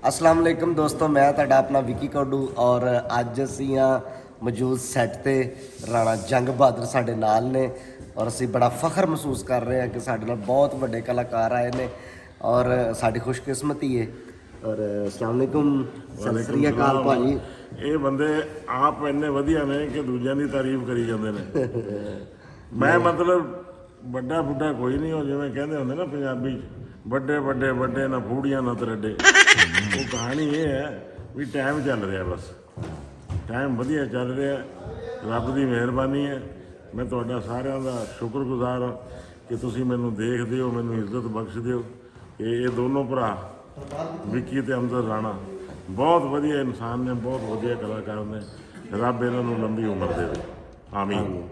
अस्सलाम वालेकुम दोस्तों, मैं तुहाडा अपना विकी कोडू और अज असी मौजूद सैट ते राणा जंग बहादुर साडे नाल ने और असी बड़ा फखर महसूस कर रहे हैं कि साडे नाल बहुत वड्डे कलाकार आए ने और साडी खुशकिस्मती है। और अस्सलाम वालेकुम, सत श्री अकाल भाजी। ਇਹ ਬੰਦੇ ਆਪ ਇੰਨੇ ਵਧੀਆ ਨੇ ਕਿ ਦੂਜਿਆਂ ਦੀ ਤਾਰੀਫ ਕਰੀ ਜਾਂਦੇ ਨੇ। ਮੈਂ ਮਤਲਬ ਵੱਡਾ ਬੁੱਢਾ ਕੋਈ ਨਹੀਂ, ਉਹ ਜਿਵੇਂ ਕਹਿੰਦੇ ਹੁੰਦੇ ਨਾ ਪੰਜਾਬੀ 'ਚ ਵੱਡੇ ਵੱਡੇ ਵੱਡੇ ਨਾ ਫੂੜੀਆਂ ਨਾ ਤਰੱਡੇ। ਉਹ ਕਹਾਣੀ ਇਹ ਹੈ ਵੀ ਟਾਈਮ ਚੱਲ ਰਿਹਾ, ਬਸ ਟਾਈਮ ਵਧੀਆ ਚੱਲ ਰਿਹਾ, ਰੱਬ ਦੀ ਮਿਹਰਬਾਨੀ ਹੈ। ਮੈਂ ਤੁਹਾਡਾ ਸਾਰਿਆਂ ਦਾ ਸ਼ੁਕਰਗੁਜ਼ਾਰ ਹਾਂ ਕਿ ਤੁਸੀਂ ਮੈਨੂੰ ਦੇਖਦੇ ਹੋ, ਮੈਨੂੰ ਇੱਜ਼ਤ ਬਖਸ਼ਦੇ ਹੋ। ਇਹ ਦੋਨੋਂ ਭਰਾ ਵਿੱਕੀ ਤੇ ਅਮਜਦ ਰਾਣਾ ਬਹੁਤ ਵਧੀਆ ਇਨਸਾਨ ਨੇ, ਬਹੁਤ ਵਧੀਆ ਕਲਾਕਾਰ ਨੇ। ਰੱਬ ਇਹਨਾਂ ਨੂੰ ਲੰਬੀ ਉਮਰ ਦੇਵੇ, ਆਮੀਨ।